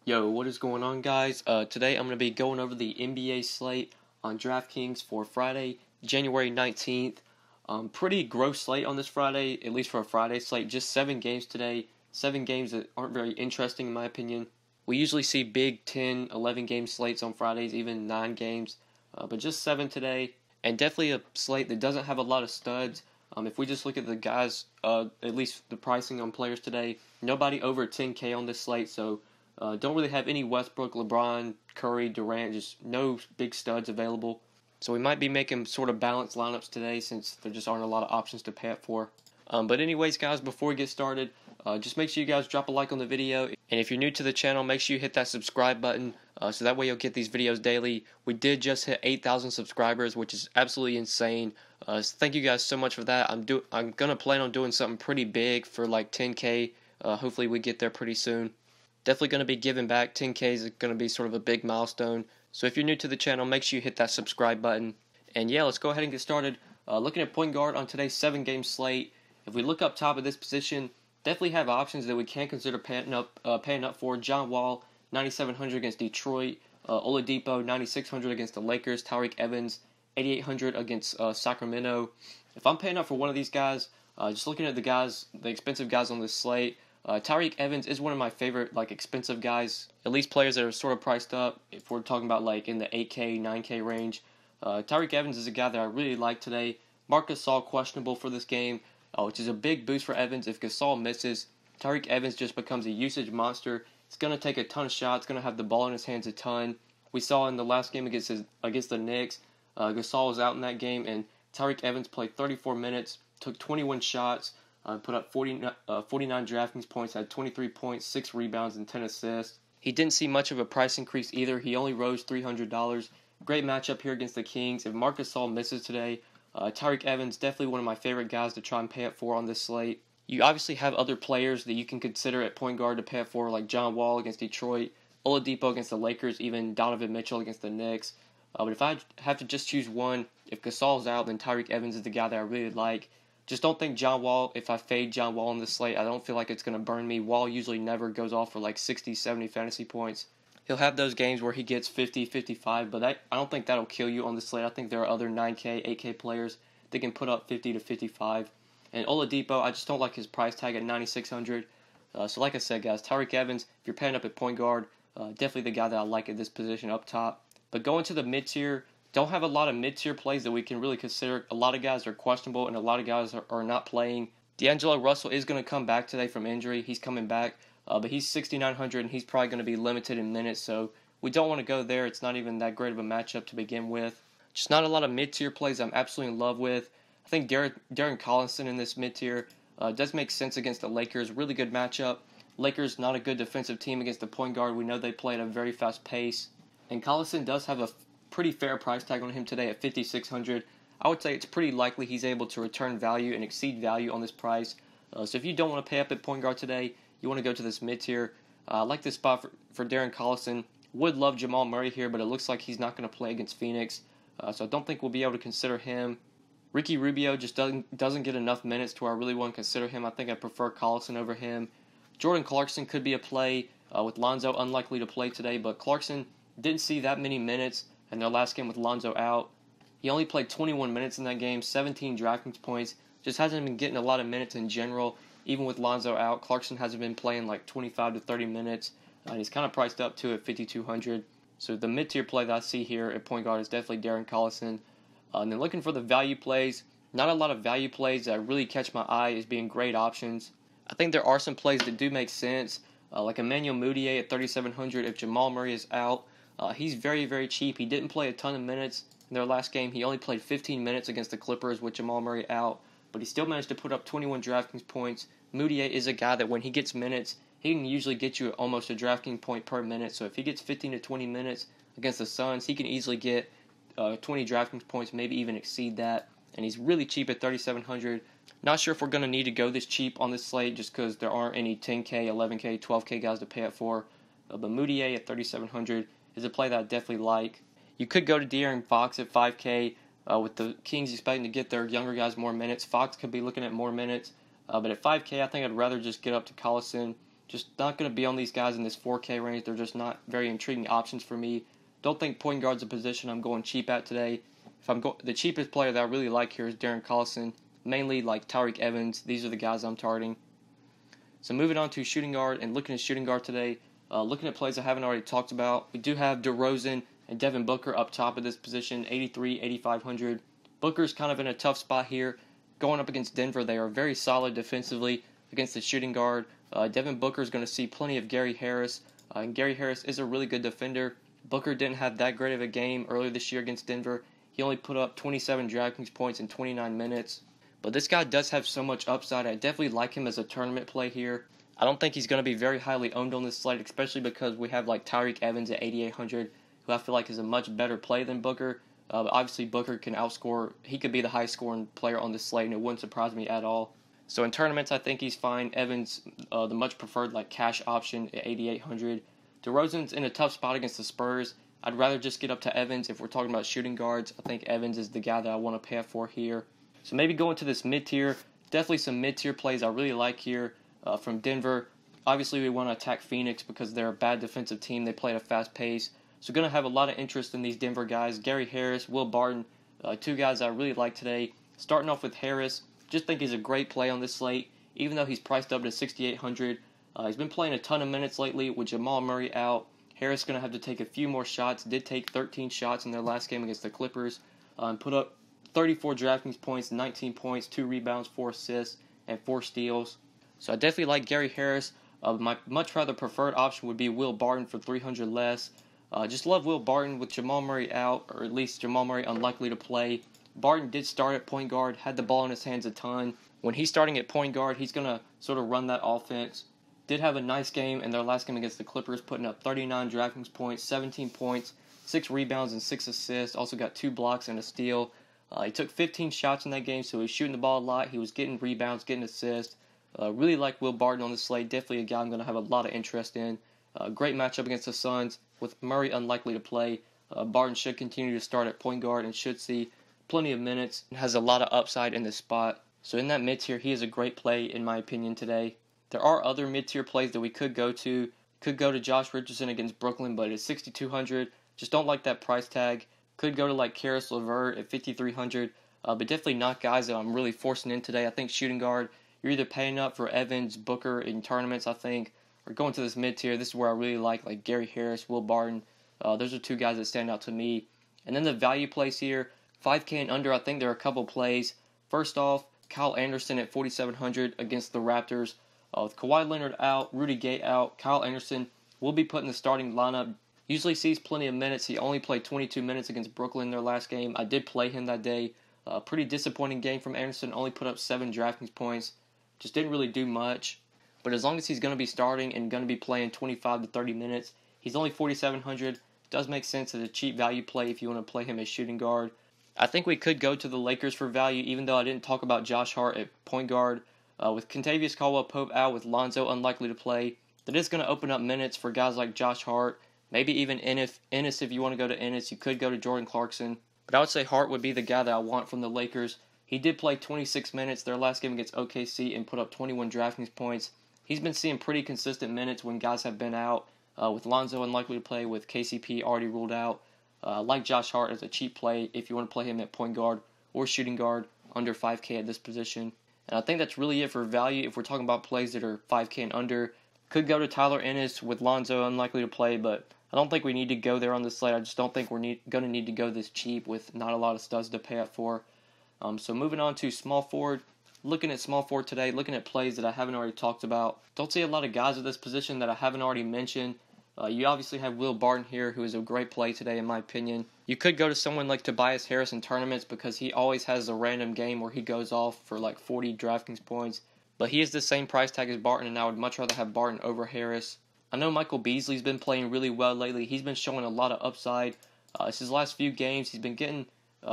Yo, what is going on, guys? Today I'm going to be going over the NBA slate on DraftKings for Friday, January 19th. Pretty gross slate on this Friday, at least for a Friday slate. Just 7 games today. 7 games that aren't very interesting in my opinion. We usually see big 10, 11 game slates on Fridays, even 9 games. But just 7 today. And definitely a slate that doesn't have a lot of studs. If we just look at the guys, at least the pricing on players today, nobody over 10K on this slate, so don't really have any Westbrook, LeBron, Curry, Durant, just no big studs available. So we might be making sort of balanced lineups today since there just aren't a lot of options to pay up for. But anyways, guys, before we get started, just make sure you guys drop a like on the video. And if you're new to the channel, make sure you hit that subscribe button so that way you'll get these videos daily. We did just hit 8,000 subscribers, which is absolutely insane. Thank you guys so much for that. I'm going to plan on doing something pretty big for like 10K. Hopefully we get there pretty soon. Definitely going to be giving back. 10K is going to be sort of a big milestone. So if you're new to the channel, make sure you hit that subscribe button. And yeah, let's go ahead and get started. Looking at point guard on today's 7-game slate. If we look up top of this position, definitely have options that we can consider paying up for. John Wall, 9,700 against Detroit. Oladipo, 9,600 against the Lakers. Tyreke Evans, 8,800 against Sacramento. If I'm paying up for one of these guys, just looking at the expensive guys on this slate, Tyreke Evans is one of my favorite expensive guys, at least players that are sort of priced up. If we're talking about like in the 8K, 9K range, Tyreke Evans is a guy that I really like today. Marc Gasol questionable for this game, which is a big boost for Evans. If Gasol misses, Tyreke Evans just becomes a usage monster. He's going to take a ton of shots, going to have the ball in his hands a ton. We saw in the last game against the Knicks, Gasol was out in that game, and Tyreke Evans played 34 minutes, took 21 shots, put up 49 DraftKings points, had 23 points, 6 rebounds, and 10 assists. He didn't see much of a price increase either. He only rose $300. Great matchup here against the Kings. If Marc Gasol misses today, Tyreke Evans, definitely one of my favorite guys to try and pay up for on this slate. You obviously have other players that you can consider at point guard to pay up for, like John Wall against Detroit, Oladipo against the Lakers, even Donovan Mitchell against the Knicks. But if I have to just choose one, if Gasol's out, then Tyreke Evans is the guy that I really like. Just don't think John Wall, if I fade John Wall on the slate, I don't feel like it's going to burn me. Wall usually never goes off for like 60, 70 fantasy points. He'll have those games where he gets 50, 55, but I don't think that'll kill you on the slate. I think there are other 9K, 8K players that can put up 50 to 55. And Oladipo, I just don't like his price tag at 9,600. So like I said, guys, Tyreke Evans, if you're paying up at point guard, definitely the guy that I like at this position up top. But going to the mid-tier, don't have a lot of mid-tier plays that we can really consider. A lot of guys are questionable, and a lot of guys are not playing. D'Angelo Russell is going to come back today from injury. He's coming back, but he's 6,900, and he's probably going to be limited in minutes, so we don't want to go there. It's not even that great of a matchup to begin with. Just not a lot of mid-tier plays I'm absolutely in love with. I think Darren Collison in this mid-tier does make sense against the Lakers. Really good matchup. Lakers not a good defensive team against the point guard. We know they play at a very fast pace. And Collison does have a pretty fair price tag on him today at 5,600. I would say it's pretty likely he's able to return value and exceed value on this price. So if you don't want to pay up at point guard today, you want to go to this mid-tier. I like this spot for Darren Collison. Would love Jamal Murray here, but it looks like he's not going to play against Phoenix. So I don't think we'll be able to consider him. Ricky Rubio just doesn't get enough minutes to where I really want to consider him. I think I prefer Collison over him. Jordan Clarkson could be a play with Lonzo unlikely to play today, but Clarkson didn't see that many minutes in their last game with Lonzo out. He only played 21 minutes in that game, 17 DraftKings points. Just hasn't been getting a lot of minutes in general. Even with Lonzo out, Clarkson hasn't been playing like 25 to 30 minutes. And he's kind of priced up too at 5,200. So the mid-tier play that I see here at point guard is definitely Darren Collison. And then looking for the value plays, not a lot of value plays that really catch my eye as being great options. I think there are some plays that do make sense, like Emmanuel Mudiay at 3,700 if Jamal Murray is out. He's very, very cheap. He didn't play a ton of minutes in their last game. He only played 15 minutes against the Clippers with Jamal Murray out, but he still managed to put up 21 DraftKings points. Mudiay is a guy that when he gets minutes, he can usually get you almost a DraftKings point per minute. So if he gets 15 to 20 minutes against the Suns, he can easily get 20 DraftKings points, maybe even exceed that. And he's really cheap at 3,700. Not sure if we're going to need to go this cheap on this slate just because there aren't any 10K, 11K, 12K guys to pay up for. But Mudiay at 3,700 is a play that I definitely like. You could go to De'Aaron Fox at 5K with the Kings expecting to get their younger guys more minutes. Fox could be looking at more minutes. But at 5K, I think I'd rather just get up to Collison. Just not going to be on these guys in this 4K range. They're just not very intriguing options for me. Don't think point guard's a position I'm going cheap at today. The cheapest player that I really like here is Darren Collison, mainly like Tyreke Evans. These are the guys I'm targeting. So moving on to shooting guard and looking at shooting guard today, looking at plays I haven't already talked about, we do have DeRozan and Devin Booker up top of this position, 83, 8,500. Booker's kind of in a tough spot here. Going up against Denver, they are very solid defensively against the shooting guard. Devin Booker is going to see plenty of Gary Harris, and Gary Harris is a really good defender. Booker didn't have that great of a game earlier this year against Denver. He only put up 27 DraftKings points in 29 minutes. But this guy does have so much upside. I definitely like him as a tournament play here. I don't think he's going to be very highly owned on this slate, especially because we have like Tyreke Evans at 8,800, who I feel like is a much better play than Booker. But obviously Booker can outscore. He could be the highest scoring player on this slate, and it wouldn't surprise me at all. So in tournaments, I think he's fine. Evans, the much preferred like cash option at 8,800. DeRozan's in a tough spot against the Spurs. I'd rather just get up to Evans if we're talking about shooting guards. I think Evans is the guy that I want to pay for here. So maybe going to this mid-tier. Definitely some mid-tier plays I really like here from Denver. Obviously, we want to attack Phoenix because they're a bad defensive team. They play at a fast pace. So going to have a lot of interest in these Denver guys. Gary Harris, Will Barton, two guys I really like today. Starting off with Harris, just think he's a great play on this slate, even though he's priced up to 6,800. He's been playing a ton of minutes lately with Jamal Murray out. Harris going to have to take a few more shots. Did take 13 shots in their last game against the Clippers. And put up 34 DraftKings points, 19 points, 2 rebounds, 4 assists, and 4 steals. So I definitely like Gary Harris. My much rather preferred option would be Will Barton for 300 less. Just love Will Barton with Jamal Murray out, or at least Jamal Murray unlikely to play. Barton did start at point guard, had the ball in his hands a ton. When he's starting at point guard, he's going to sort of run that offense. Did have a nice game in their last game against the Clippers, putting up 39 DraftKings points, 17 points, 6 rebounds, and 6 assists. Also got 2 blocks and a steal. He took 15 shots in that game, so he was shooting the ball a lot. He was getting rebounds, getting assists. Really like Will Barton on the slate. Definitely a guy I'm going to have a lot of interest in. Great matchup against the Suns. With Murray unlikely to play, Barton should continue to start at point guard and should see plenty of minutes. And has a lot of upside in this spot. So in that mid-tier, he is a great play in my opinion today. There are other mid-tier plays that we could go to. Could go to Josh Richardson against Brooklyn, but it's 6,200. Just don't like that price tag. Could go to like Karis LeVert at 5,300. But definitely not guys that I'm really forcing in today. I think shooting guard, you're either paying up for Evans, Booker in tournaments, I think, or going to this mid-tier. This is where I really like Gary Harris, Will Barton. Those are two guys that stand out to me. And then the value plays here, 5K and under, I think there are a couple plays. First off, Kyle Anderson at 4,700 against the Raptors. With Kawhi Leonard out, Rudy Gay out, Kyle Anderson will be put in the starting lineup. Usually sees plenty of minutes. He only played 22 minutes against Brooklyn in their last game. I did play him that day. Pretty disappointing game from Anderson. Only put up 7 DraftKings points. Just didn't really do much. But as long as he's going to be starting and going to be playing 25 to 30 minutes, he's only 4,700. Does make sense as a cheap value play if you want to play him as shooting guard. I think we could go to the Lakers for value, even though I didn't talk about Josh Hart at point guard. With Kentavious Caldwell-Pope out, with Lonzo unlikely to play, that is going to open up minutes for guys like Josh Hart. Maybe even Ennis if you want to go to Ennis. You could go to Jordan Clarkson. But I would say Hart would be the guy that I want from the Lakers. He did play 26 minutes their last game against OKC and put up 21 DraftKings points. He's been seeing pretty consistent minutes when guys have been out. With Lonzo unlikely to play, with KCP already ruled out. Like Josh Hart as a cheap play if you want to play him at point guard or shooting guard under 5K at this position. And I think that's really it for value if we're talking about plays that are 5K and under. Could go to Tyler Ennis with Lonzo unlikely to play, but I don't think we need to go there on this slate. I just don't think we're going to need to go this cheap with not a lot of studs to pay up for. So moving on to small forward. Looking at small forward today, looking at plays that I haven't already talked about. Don't see a lot of guys at this position that I haven't already mentioned. You obviously have Will Barton here, who is a great play today in my opinion. You could go to someone like Tobias Harris in tournaments because he always has a random game where he goes off for like 40 DraftKings points. But he is the same price tag as Barton, and I would much rather have Barton over Harris. I know Michael Beasley's been playing really well lately. He's been showing a lot of upside. It's his last few games. He's been getting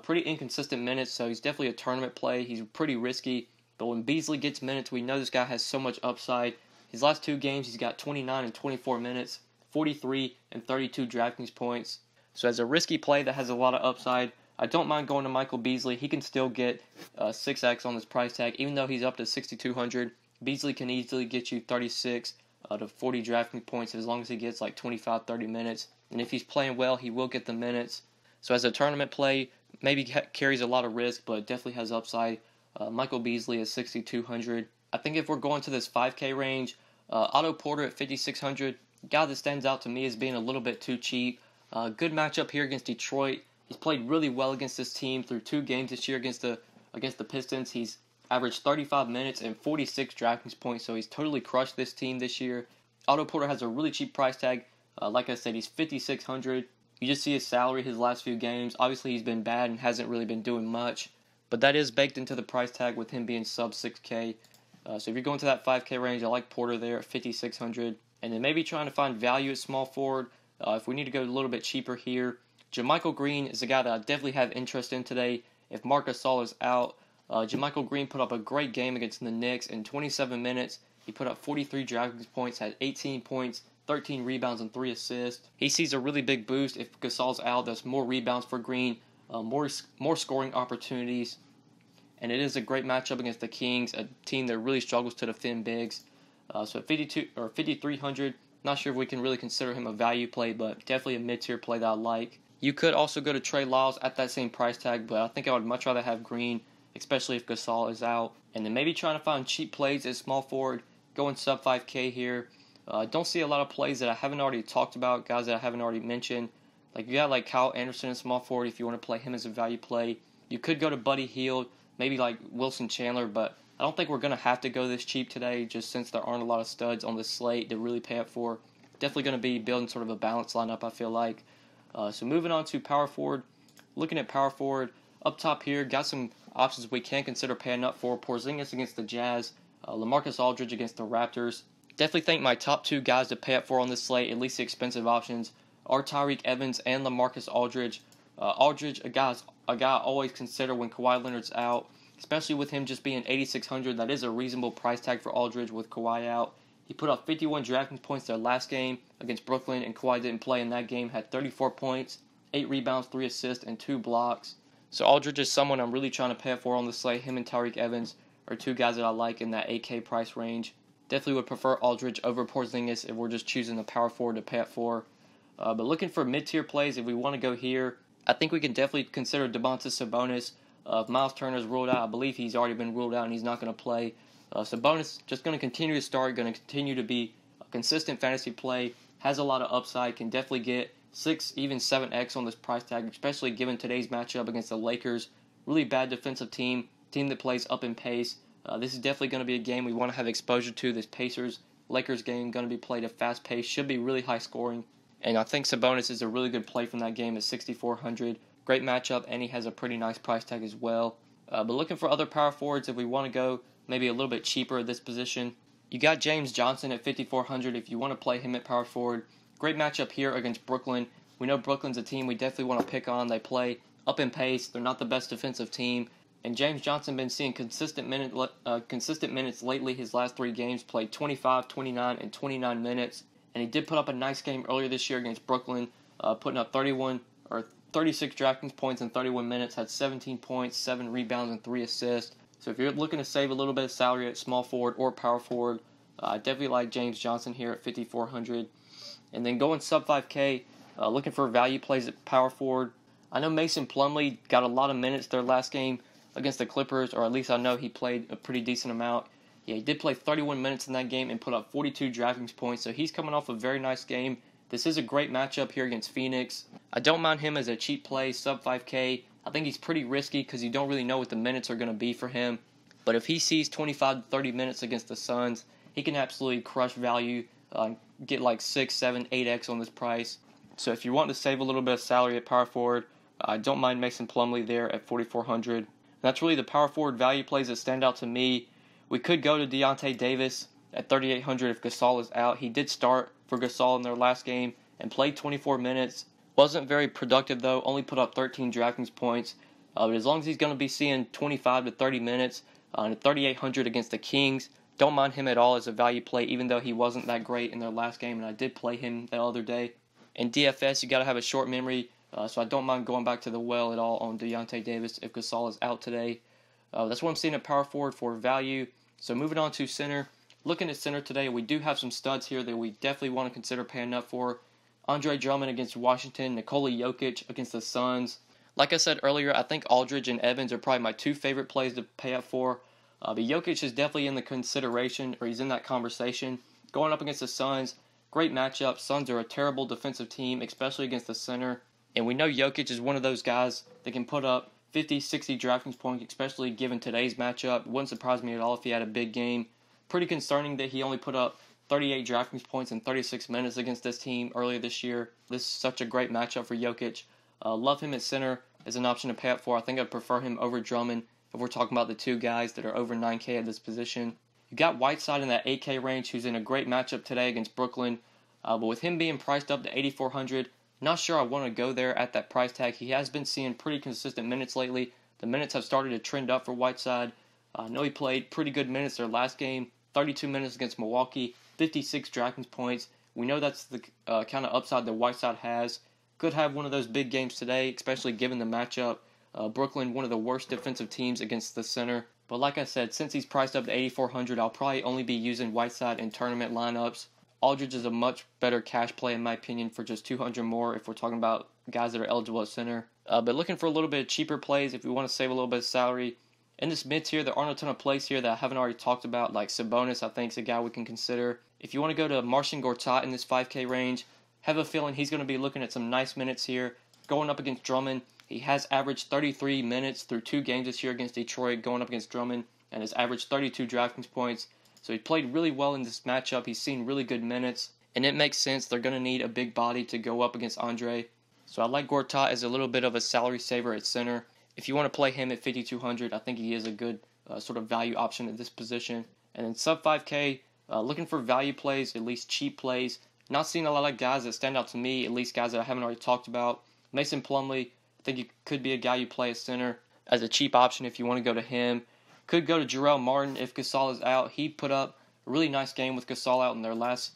pretty inconsistent minutes, so he's definitely a tournament play. He's pretty risky. But when Beasley gets minutes, we know this guy has so much upside. His last 2 games, he's got 29 and 24 minutes, 43 and 32 DraftKings points. So as a risky play that has a lot of upside, I don't mind going to Michael Beasley. He can still get 6x on this price tag, even though he's up to 6,200. Beasley can easily get you 36 to 40 DraftKings points as long as he gets like 25-30 minutes. And if he's playing well, he will get the minutes. So as a tournament play, maybe carries a lot of risk, but definitely has upside. Michael Beasley at 6,200. I think if we're going to this 5K range, Otto Porter at 5,600. Guy that stands out to me as being a little bit too cheap. Good matchup here against Detroit. He's played really well against this team through 2 games this year against the Pistons. He's averaged 35 minutes and 46 DraftKings points, so he's totally crushed this team this year. Otto Porter has a really cheap price tag. Like I said, he's 5,600. You just see his salary his last few games. Obviously, he's been bad and hasn't really been doing much, but that is baked into the price tag with him being sub 6K. So if you're going to that 5K range, I like Porter there at 5,600. And then maybe trying to find value at small forward. If we need to go a little bit cheaper here, JaMychal Green is a guy that I definitely have interest in today. If Marc Gasol is out, JaMychal Green put up a great game against the Knicks in 27 minutes. He put up 43 DraftKings points, had 18 points, 13 rebounds, and 3 assists. He sees a really big boost if Gasol's out. That's more rebounds for Green, more scoring opportunities. And it is a great matchup against the Kings, a team that really struggles to defend bigs. So at 5,300, not sure if we can really consider him a value play, but definitely a mid-tier play that I like. You could also go to Trey Lyles at that same price tag, but I think I would much rather have Green, especially if Gasol is out. And then maybe trying to find cheap plays at small forward, going sub 5K here. Don't see a lot of plays that I haven't already talked about, guys that I haven't already mentioned. Like you got like Kyle Anderson in small forward if you want to play him as a value play. You could go to Buddy Hield, maybe like Wilson Chandler, but I don't think we're going to have to go this cheap today just since there aren't a lot of studs on this slate to really pay up for. Definitely going to be building sort of a balanced lineup, I feel like. So moving on to power forward. Looking at power forward, up top here, got some options we can consider paying up for. Porzingis against the Jazz, LaMarcus Aldridge against the Raptors. Definitely think my top 2 guys to pay up for on this slate, at least the expensive options, are Tyreke Evans and LaMarcus Aldridge. Aldridge, a guy I always consider when Kawhi Leonard's out, especially with him just being 8,600. That is a reasonable price tag for Aldridge with Kawhi out. He put up 51 DraftKings points their last game against Brooklyn, and Kawhi didn't play in that game. Had 34 points, 8 rebounds, 3 assists, and 2 blocks. So Aldridge is someone I'm really trying to pay for on the slate. Him and Tyreke Evans are 2 guys that I like in that 8K price range. Definitely would prefer Aldridge over Porzingis if we're just choosing the power forward to pay up for. But looking for mid-tier plays, if we want to go here, I think we can definitely consider Domantas Sabonis. If Miles Turner's ruled out, I believe he's already been ruled out and he's not going to play. Sabonis just going to continue to start, going to continue to be a consistent fantasy play, has a lot of upside, can definitely get 6, even 7x on this price tag, especially given today's matchup against the Lakers. Really bad defensive team that plays up in pace. This is definitely going to be a game we want to have exposure to. This Pacers-Lakers game going to be played at fast pace, should be really high scoring. And I think Sabonis is a really good play from that game at 6,400. Great matchup, and he has a pretty nice price tag as well. But looking for other power forwards if we want to go maybe a little bit cheaper at this position. You got James Johnson at 5,400 if you want to play him at power forward. Great matchup here against Brooklyn. We know Brooklyn's a team we definitely want to pick on. They play up in pace. They're not the best defensive team. And James Johnson been seeing consistent minutes lately. His last 3 games played 25, 29, and 29 minutes. And he did put up a nice game earlier this year against Brooklyn, putting up 36 DraftKings points in 31 minutes, had 17 points, 7 rebounds, and 3 assists. So if you're looking to save a little bit of salary at small forward or power forward, I definitely like James Johnson here at 5,400. And then going sub 5K, looking for value plays at power forward. I know Mason Plumlee got a lot of minutes their last game against the Clippers, or at least I know he played a pretty decent amount. Yeah, he did play 31 minutes in that game and put up 42 DraftKings points, so he's coming off a very nice game. This is a great matchup here against Phoenix. I don't mind him as a cheap play, sub 5K. I think he's pretty risky because you don't really know what the minutes are going to be for him. But if he sees 25 to 30 minutes against the Suns, he can absolutely crush value, get like 6, 7, 8x on this price. So if you want to save a little bit of salary at power forward, I don't mind Mason Plumlee there at 4,400. That's really the power forward value plays that stand out to me. We could go to Deontay Davis at 3,800 if Gasol is out. He did start for Gasol in their last game and played 24 minutes. Wasn't very productive though, only put up 13 DraftKings points. But as long as he's going to be seeing 25 to 30 minutes at 3,800 against the Kings, don't mind him at all as a value play, even though he wasn't that great in their last game, and I did play him the other day. In DFS, you got to have a short memory, so I don't mind going back to the well at all on Deontay Davis if Gasol is out today. That's what I'm seeing at power forward for value. So moving on to center, looking at center today, we do have some studs here that we definitely want to consider paying up for. Andre Drummond against Washington, Nikola Jokic against the Suns. Like I said earlier, I think Aldridge and Evans are probably my two favorite plays to pay up for. But Jokic is definitely in the consideration, or he's in that conversation. Going up against the Suns, great matchup. Suns are a terrible defensive team, especially against the center. And we know Jokic is one of those guys that can put up 50, 60 DraftKings points, especially given today's matchup. It wouldn't surprise me at all if he had a big game. Pretty concerning that he only put up 38 DraftKings points in 36 minutes against this team earlier this year. This is such a great matchup for Jokic. Love him at center as an option to pay up for. I think I'd prefer him over Drummond if we're talking about the two guys that are over 9K at this position. You got Whiteside in that 8K range, who's in a great matchup today against Brooklyn. But with him being priced up to 8,400, not sure I want to go there at that price tag. He has been seeing pretty consistent minutes lately. The minutes have started to trend up for Whiteside. I know he played pretty good minutes their last game, 32 minutes against Milwaukee, 56 DraftKings points. We know that's the kind of upside that Whiteside has. Could have one of those big games today, especially given the matchup. Brooklyn, one of the worst defensive teams against the center. But like I said, since he's priced up to 8,400, I'll probably only be using Whiteside in tournament lineups. Aldridge is a much better cash play, in my opinion, for just 200 more if we're talking about guys that are eligible at center. But looking for a little bit of cheaper plays if we want to save a little bit of salary. In this mid tier, there aren't a ton of plays here that I haven't already talked about, like Sabonis, I think, is a guy we can consider. If you want to go to Marcin Gortat in this 5K range, have a feeling he's going to be looking at some nice minutes here. Going up against Drummond, he has averaged 33 minutes through 2 games this year against Detroit, going up against Drummond, and has averaged 32 DraftKings points. So he played really well in this matchup. He's seen really good minutes, and it makes sense. They're going to need a big body to go up against Andre. So I like Gortat as a little bit of a salary saver at center. If you want to play him at 5,200, I think he is a good sort of value option at this position. And then sub 5K, looking for value plays, at least cheap plays. Not seeing a lot of guys that stand out to me, at least guys that I haven't already talked about. Mason Plumlee, I think he could be a guy you play at center as a cheap option if you want to go to him. Could go to Jarrell Martin if Gasol is out. He put up a really nice game with Gasol out in their last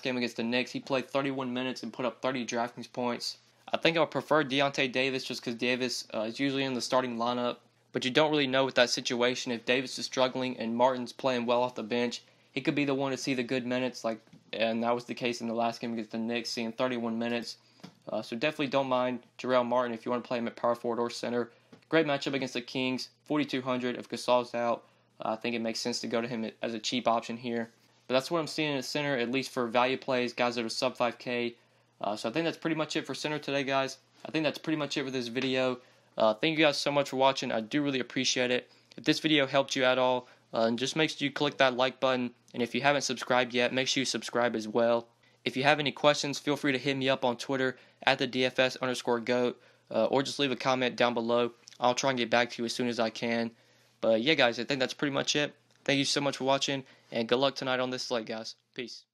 game against the Knicks. He played 31 minutes and put up 30 DraftKings points. I think I would prefer Deontay Davis just because Davis is usually in the starting lineup. But you don't really know with that situation. If Davis is struggling and Martin's playing well off the bench, he could be the one to see the good minutes, and that was the case in the last game against the Knicks, seeing 31 minutes. So definitely don't mind Jarrell Martin if you want to play him at power forward or center. Great matchup against the Kings, 4,200. If Gasol's out, I think it makes sense to go to him as a cheap option here. But that's what I'm seeing at center, at least for value plays, guys that are sub 5K. So I think that's pretty much it for center today, guys. I think that's pretty much it for this video. Thank you guys so much for watching. I do really appreciate it. If this video helped you at all, just make sure you click that like button. And if you haven't subscribed yet, make sure you subscribe as well. If you have any questions, feel free to hit me up on Twitter at the DFS_GOAT, or just leave a comment down below. I'll try and get back to you as soon as I can. But yeah, guys, I think that's pretty much it. Thank you so much for watching, and good luck tonight on this slate, guys. Peace.